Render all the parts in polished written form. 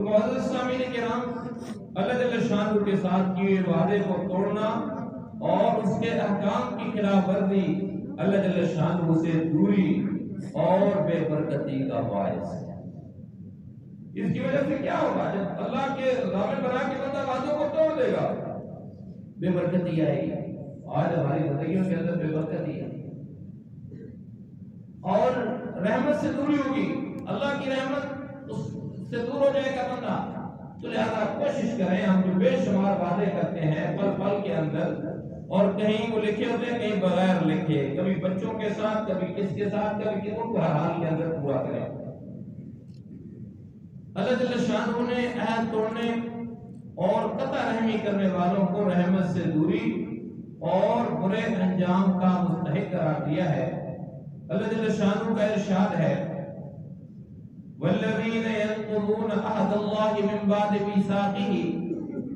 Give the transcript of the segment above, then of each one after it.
معزز سامعین کرام، اللہ جل شانہ کے ساتھ کیے وعدے کو توڑنا اور اس کے احکام کی خلاف ورزی اللہ جل شانہ سے دوری اور بے برکتی کا باعث ہے۔ اس کی وجہ سے کیا ہوگا؟ جب اللہ کے ضامن بنا کے بندہ وعدوں کو توڑ دے گا، بے برکتی آئے گی۔ آج ہماری زندگیوں کے اندر بے برکتی ہے اور رحمت سے دوری ہوگی، اللہ کی رحمت اس سے دور ہو جائے گا بندہ۔ تو لہذا کوشش کریں، ہم جو بے شمار وعدے کرتے ہیں پل پل کے اندر، اور کہیں وہ لکھے ہوتے ہیں کہیں بغیر لکھے، کبھی بچوں کے ساتھ، کبھی کس کے ساتھ، کبھی کس کو، ہر حال کے اندر پورا کریں۔ اللہ جل شانہ نے عہد توڑنے اور قطع رحمی کرنے والوں کو رحمت سے دوری اور برے انجام کا مستحق قرار دیا ہے۔ اللہ جل شانہ کا ارشاد ہے، والذین ينقضون عہد اللہ من بعد میثاقہ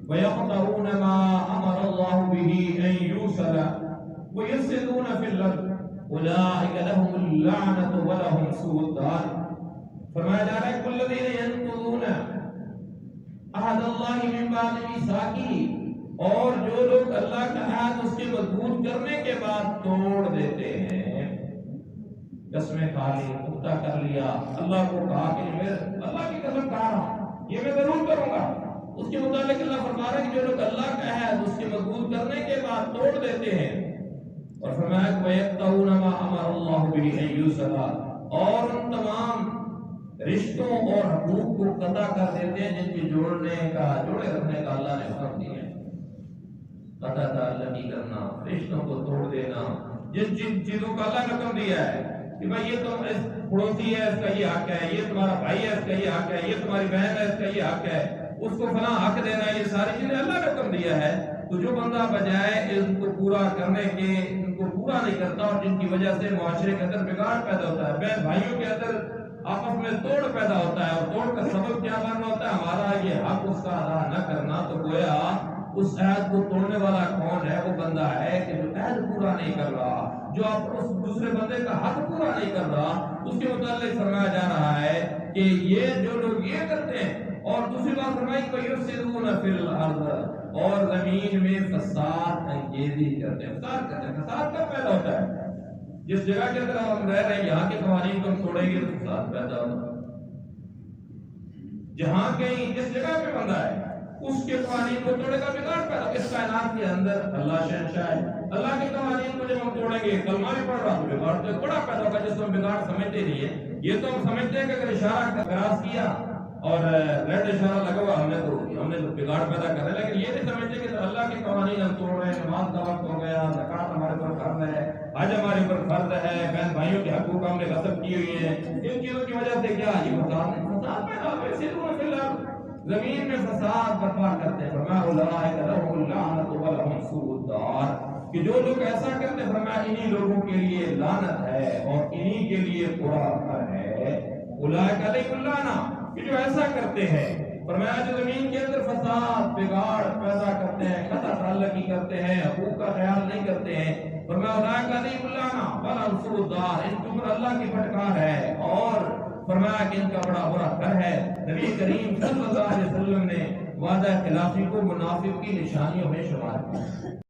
ويقطعون ما امر اللہ به ان یوصل ويفسدون في الارض اولئک لهم اللعنۃ ولهم سوء الدار۔ فرمایا جا رہا ہے والذین ينقضون عہد اللہ من بعد میثاقہ، اور جو لوگ اللہ کا عہد اس کے مضبوط کرنے کے بعد توڑ دیتے ہیں، قسمیں کھا لی، پختہ کر لیا، اللہ کو کہا کہ میں اللہ کی قسم کھا رہا ہوں، یہ میں ضرور کروں گا، اس کے متعلق اللہ فرما رہا ہے کہ جو لوگ اللہ کا عہد اس کے مضبوط کرنے کے بعد توڑ دیتے ہیں، اور فرمایا کہ وَيَقْطَعُونَ مَا أَمَرَ اللَّهُ بِهِ أَن يُوصَلَ، اور ان تمام رشتوں اور حقوق کو قطع کر دیتے ہیں جن کے جوڑے رکھنے کا اللہ نے حکم دیا ہے۔ قطع تعلقی کرنا، رشتوں کو توڑ دینا، جن چیزوں کا اللہ نے حکم دیا ہے کہ بھائی یہ تو پڑوسی ہے، اس کا یہ حق ہے، یہ تمہارا بھائی ہے، اس کا یہ حق ہے، یہ تمہاری بہن ہے، اس کا یہ حق ہے، اس کو فلاں حق دینا، یہ ساری چیزیں اللہ نے حکم دیا ہے۔ تو جو بندہ بجائے ان کو پورا کرنے کے ان کو پورا نہیں کرتا، اور جن کی وجہ سے معاشرے کے اندر بگاڑ پیدا ہوتا ہے، بہن بھائیوں کے اندر آپس میں توڑ پیدا ہوتا ہے، اور توڑ کا سبب کیا بننا ہوتا ہے؟ ہمارا یہ حق اس کا ادا نہ کرنا۔ تو گویا اس عہد کو توڑنے والا کون ہے؟ وہ بندہ ہے کہ جو عہد پورا نہیں کر رہا، جو اس دوسرے بندے کا حق پورا نہیں کر رہا۔ اس کے متعلق فرمایا جا رہا ہے کہ یہ جو لوگ یہ کرتے ہیں، اور دوسری بات فرمائی وَيُفْسِدُونَ فِي الْأَرْضِ، اور زمین میں فساد انگیزی کرتے ہیں۔ فساد کب پیدا ہوتا ہے؟ جس جگہ کے اندر ہم رہ رہے ہیں، یہاں کے قوانین کو ہم توڑیں گے تو فساد پیدا ہوتا ہے۔ جہاں کہیں جس جگہ پہ بندہ ہے اس کے قوانین کو توڑے گا، بگاڑ پیدا۔ اس کائنات کے اندر اللہ شہنشاہ ہے، اللہ کے قوانین کو جب ہم توڑیں گے، کلمہ بھی پڑھ رہا تو بگاڑ تو بڑا پیدا ہوگا، جس کو ہم بگاڑ سمجھتے نہیں ہے۔ یہ تو ہم سمجھتے ہیں کہ اگر اشارہ کراس کیا اور ریڈ اشارہ لگا ہوا، ہم نے تو بگاڑ پیدا کر رہے ہیں، لیکن یہ نہیں سمجھتے کہ اللہ کے قوانین ہم توڑ رہے ہیں۔ نماز کا وقت ہو گیا، زکوٰۃ ہمارے پر فرض ہے، حج ہمارے پر فرض ہے، بہن بھائیوں کے حقوق ہم نے غصب کی ہوئی ہیں، ان چیزوں کی وجہ سے کیا یہ فساد پیدا ہو گیا۔ زمین میں فساد برپا کرتے ہیں۔ فرمایا اولئک لهم اللعنۃ ولهم سوء الدار، کہ جو لوگ ایسا کرتے ہیں، فرمایا انہی لوگوں کے لیے لعنت ہے اور انہی کے لیے برا گھر ہے۔ اولئک علیہم اللعنۃ، کہ جو ایسا کرتے ہیں، فرمایا جو زمین کے اندر فساد بگاڑ پیدا کرتے ہیں، قطع تعلقی کرتے ہیں، حقوق کا خیال نہیں کرتے ہیں، فرمایا اولئک علیہم اللعنۃ ولهم سوء الدار، ان کے اوپر اللہ کی پھٹکار ہے، اور فرمایا کہ ان کا بڑا برا گھر ہے۔ نبی کریم صلی اللہ علیہ وسلم نے وعدہ خلافی کو منافق کی نشانیوں میں شمار کیا۔